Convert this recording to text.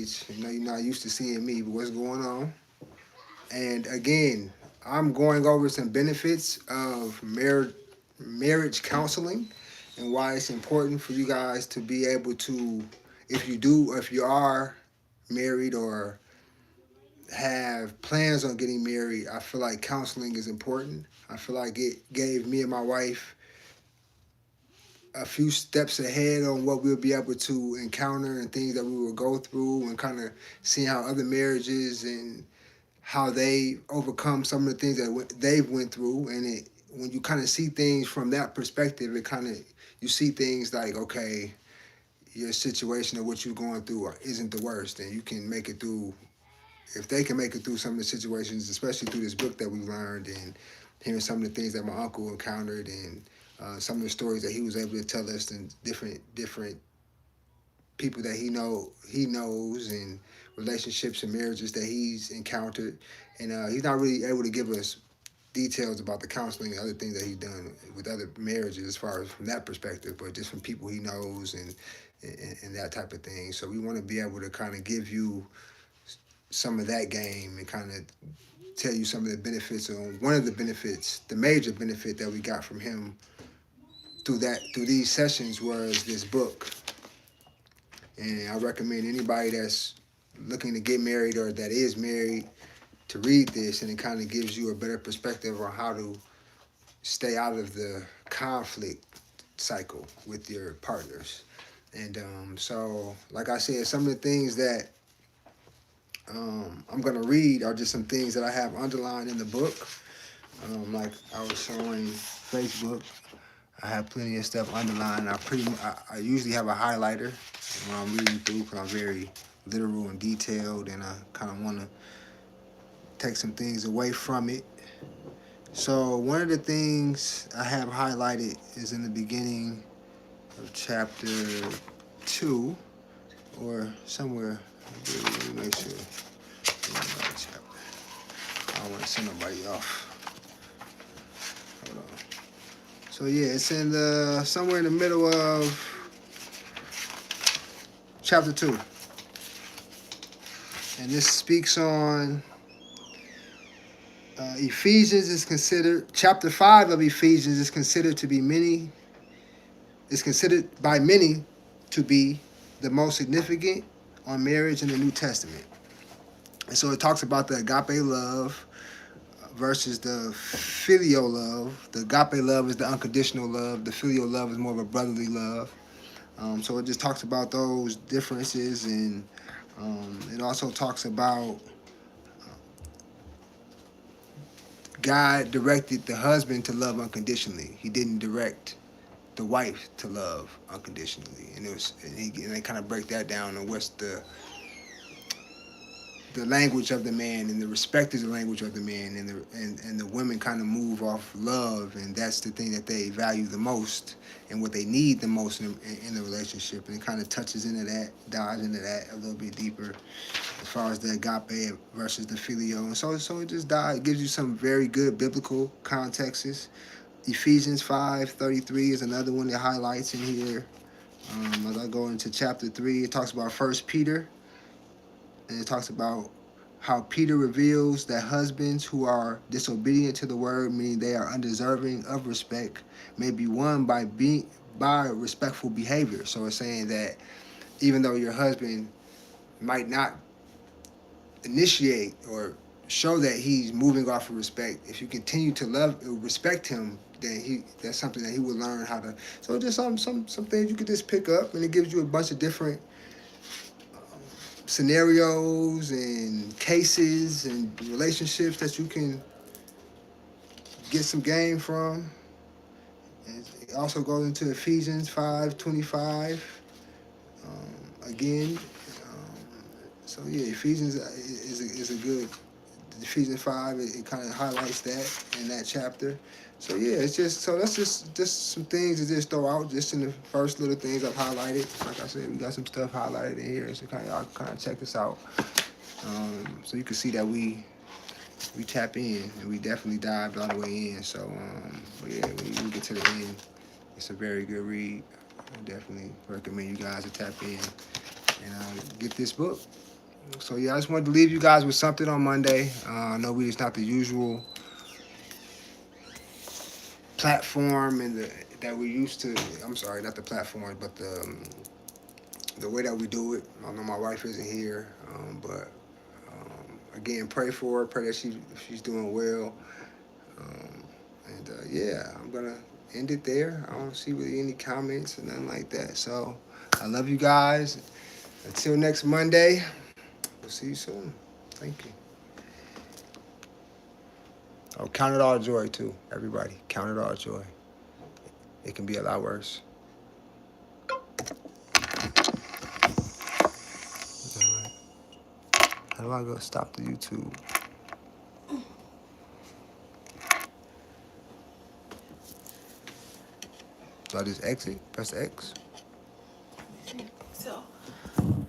stage. You know, you're not used to seeing me, but what's going on? And again, I'm going over some benefits of marriage counseling and why it's important for you guys to be able to, if you are married or have plans on getting married, I feel like counseling is important. I feel like it gave me and my wife a few steps ahead on what we'll be able to encounter and things that we will go through, and kind of seeing how other marriages and how they overcome some of the things that they've went through. And it, when you kind of see things from that perspective, it kind of, you see things like, okay, your situation or what you're going through isn't the worst, and you can make it through. If they can make it through some of the situations, especially through this book that we learned, and hearing some of the things that my uncle encountered, and some of the stories that he was able to tell us, and different people that he knows, and relationships and marriages that he's encountered. And he's not really able to give us details about the counseling and other things that he's done with other marriages as far as from that perspective, but just from people he knows, and that type of thing. So we want to be able to kind of give you some of that game, and kind of tell you some of the benefits. On one of the benefits, the major benefit that we got from him through these sessions, was this book. And I recommend anybody that's looking to get married or that is married to read this, and it kind of gives you a better perspective on how to stay out of the conflict cycle with your partners. And so, like I said, some of the things that I'm going to read are just some things that I have underlined in the book. Like I was showing Facebook, I have plenty of stuff underlined. I usually have a highlighter when I'm reading through, because I'm very literal and detailed, and I kind of want to take some things away from it. So one of the things I have highlighted is in the beginning of chapter 2, or somewhere. Let me make sure. I don't want to send nobody off. Hold on. So yeah, it's in the somewhere in the middle of chapter 2, and this speaks on Ephesians is considered, chapter 5 of Ephesians is considered by many to be the most significant on marriage in the New Testament. And so it talks about the agape love versus the filial love. The agape love is the unconditional love. The filial love is more of a brotherly love. So it just talks about those differences, and it also talks about God directed the husband to love unconditionally. He didn't direct the wife to love unconditionally, and they kind of break that down on what's the language of the man, and the respect is the language of the man, and the women kind of move off love, and that's the thing that they value the most and what they need the most in the relationship. And it kind of touches into that, dives into that a little bit deeper as far as the agape versus the filial. And so it just gives you some very good biblical contexts. Ephesians 5:33 is another one that highlights in here. As I go into chapter 3, it talks about First Peter, and it talks about how Peter reveals that husbands who are disobedient to the word, meaning they are undeserving of respect, may be won by respectful behavior. So it's saying that even though your husband might not initiate or show that he's moving off of respect, if you continue to respect him, then that's something that he will learn how to. So just some things you could just pick up, and it gives you a bunch of different scenarios and cases and relationships that you can get some game from. And it also goes into Ephesians 5:25 again. So yeah, Ephesians is a good. Ephesians 5, it kind of highlights that in that chapter. So yeah, it's that's just some things to just throw out just in the first little things I've highlighted. Like I said, we got some stuff highlighted in here, so y'all kind of check this out. So you can see that we tap in, and we definitely dived all the way in. So but yeah, when we get to the end, it's a very good read. I definitely recommend you guys to tap in and get this book. So yeah, I just wanted to leave you guys with something on Monday. I know it's not the usual platform and that we used to. I'm sorry, not the platform, but the way that we do it. I know my wife isn't here, but again, pray for her. Pray that she's doing well. Um, and yeah, I'm gonna end it there. I don't see really any comments or nothing like that. So I love you guys. Until next Monday, we'll see you soon. Thank you. Oh, count it all joy too, everybody. Count it all joy. It can be a lot worse. How do I go stop the YouTube? Do I just exit? Press X? So. Mm.